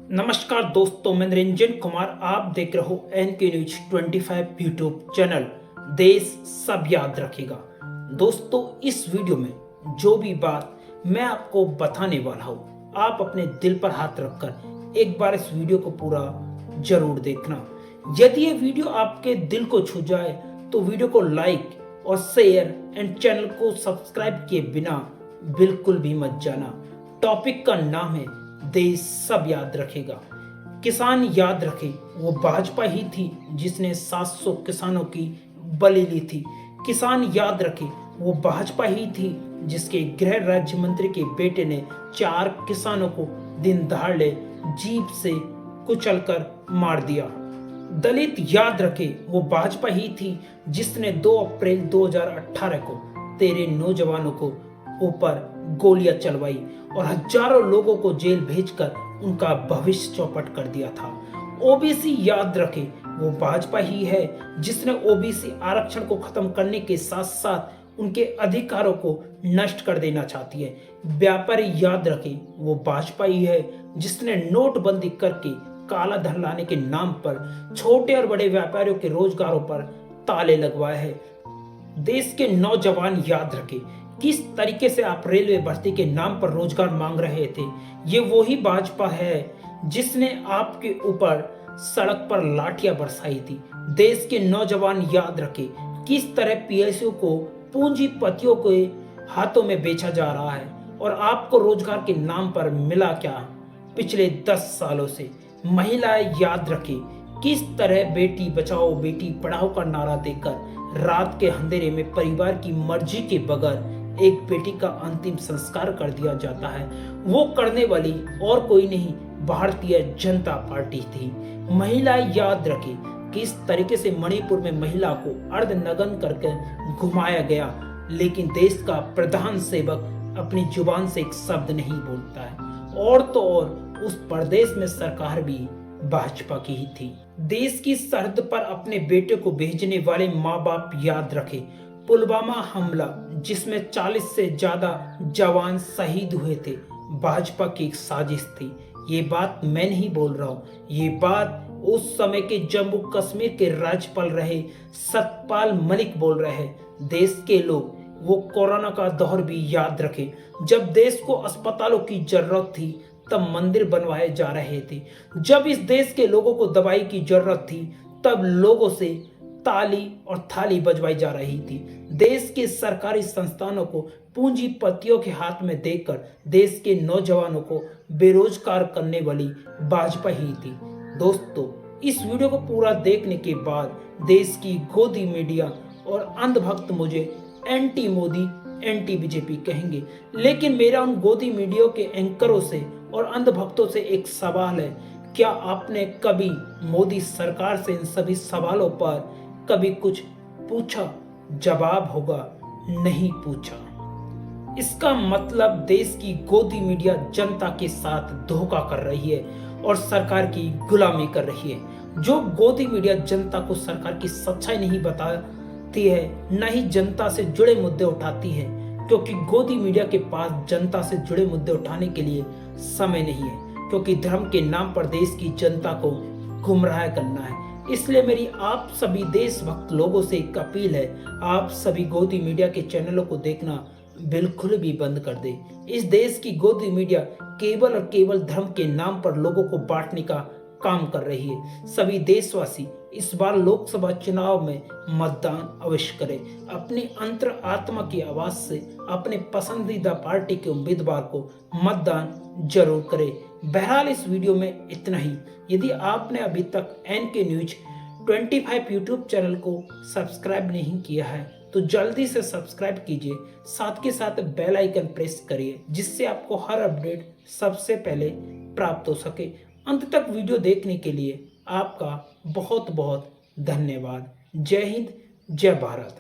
नमस्कार दोस्तों, मैं निरंजन कुमार। आप देख रहे हो एनके न्यूज 25 यूट्यूब चैनल। देश सब याद रखेगा। दोस्तों, इस वीडियो में जो भी बात मैं आपको बताने वाला हूँ, आप अपने दिल पर हाथ रखकर एक बार इस वीडियो को पूरा जरूर देखना। यदि ये वीडियो आपके दिल को छू जाए तो वीडियो को लाइक और शेयर एंड चैनल को सब्सक्राइब किए बिना बिल्कुल भी मत जाना। टॉपिक का नाम है देश सब याद रखेगा। किसान याद रखे, वो भाजपा ही थी जिसने 700 किसानों की बलि ली थी। किसान याद रखे, वो भाजपा ही थी जिसके गृह राज्य मंत्री के बेटे ने 4 किसानों को दिन दहाड़े जीप से कुचलकर मार दिया। दलित याद रखे, वो भाजपा ही थी जिसने 2 अप्रैल 2018 को 13 नौजवानों को ऊपर गोलियां चलवाई और हजारों लोगों को जेल भेजकर उनका भविष्य चौपट कर दिया था। ओबीसी याद रखे, वो भाजपा ही है जिसने ओबीसी आरक्षण को खत्म करने के साथ साथ उनके अधिकारों को नष्ट कर देना चाहती है। व्यापारी याद रखे, वो भाजपा ही है जिसने नोटबंदी करके काला धन लाने के नाम पर छोटे और बड़े व्यापारियों के रोजगारों पर ताले लगवाए हैं। देश के नौजवान याद रखे, किस तरीके से आप रेलवे भर्ती के नाम पर रोजगार मांग रहे थे। ये वही भाजपा है जिसने आपके ऊपर सड़क पर लाठियां बरसाई थी। देश के नौजवान याद रखे, किस तरह पीएसयू को पूंजीपतियों के हाथों में बेचा जा रहा है और आपको रोजगार के नाम पर मिला क्या पिछले 10 सालों से। महिलाएं याद रखे, किस तरह बेटी बचाओ बेटी पढ़ाओ का नारा देकर रात के अंधेरे में परिवार की मर्जी के बगैर एक बेटी का अंतिम संस्कार कर दिया जाता है। वो करने वाली और कोई नहीं, भारतीय जनता पार्टी थी। महिलाएं याद रखे, किस तरीके से मणिपुर में महिला को अर्धनग्न करके घुमाया गया, लेकिन देश का प्रधान सेवक अपनी जुबान से एक शब्द नहीं बोलता है। और तो और उस प्रदेश में सरकार भी भाजपा की ही थी। देश की सरहद पर अपने बेटे को भेजने वाले माँ बाप याद रखे, पुलवामा हमला जिसमें 40 से ज्यादा जवान शहीद हुए थे, भाजपा की एक साजिश थी। ये बात मैं नहीं बोल रहा हूँ, ये बात उस समय के जम्मू कश्मीर के राज्यपाल रहे सतपाल मलिक बोल रहे हैं। देश के लोग वो कोरोना का दौर भी याद रखे, जब देश को अस्पतालों की जरूरत थी तब मंदिर बनवाए जा रहे थे। जब इस देश के लोगों को दवाई की जरूरत थी तब लोगों से ताली और थाली बजवाई जा रही थी। देश के सरकारी संस्थानों को पूंजीपतियों के हाथ में देकर देश के नौजवानों को बेरोजगार करने वाली भाजपा ही थी। दोस्तों, इस वीडियो को पूरा देखने के बाद देश की गोदी मीडिया और अंधभक्त मुझे एंटी मोदी एंटी बीजेपी कहेंगे, लेकिन मेरा उन गोदी मीडिया के एंकरों से और अंधभक्तों से एक सवाल है, क्या आपने कभी मोदी सरकार से इन सभी सवालों पर कभी कुछ पूछा? जवाब होगा नहीं पूछा। इसका मतलब देश की गोदी मीडिया जनता के साथ धोखा कर रही है और सरकार की गुलामी कर रही है। जो गोदी मीडिया जनता को सरकार की सच्चाई नहीं बताती है, न ही जनता से जुड़े मुद्दे उठाती है, क्योंकि गोदी मीडिया के पास जनता से जुड़े मुद्दे उठाने के लिए समय नहीं है, क्योंकि धर्म के नाम पर देश की जनता को गुमराह करना है। इसलिए मेरी आप सभी देशभक्त लोगों से एक अपील है, आप सभी गोदी मीडिया के चैनलों को देखना बिल्कुल भी बंद कर दे। इस देश की गोदी मीडिया केवल और केवल धर्म के नाम पर लोगों को बांटने का काम कर रही है। सभी देशवासी इस बार लोकसभा चुनाव में मतदान अवश्य करें। अपनी अंतर आत्मा की आवाज से अपने पसंदीदा पार्टी के उम्मीदवार को मतदान जरूर करें। बहरहाल इस वीडियो में इतना ही। यदि आपने अभी तक एनके न्यूज 25 यूट्यूब चैनल को सब्सक्राइब नहीं किया है तो जल्दी से सब्सक्राइब कीजिए, साथ के साथ बेल आइकन प्रेस करिए, जिससे आपको हर अपडेट सबसे पहले प्राप्त हो सके। अंत तक वीडियो देखने के लिए आपका बहुत बहुत धन्यवाद। जय हिंद, जय भारत।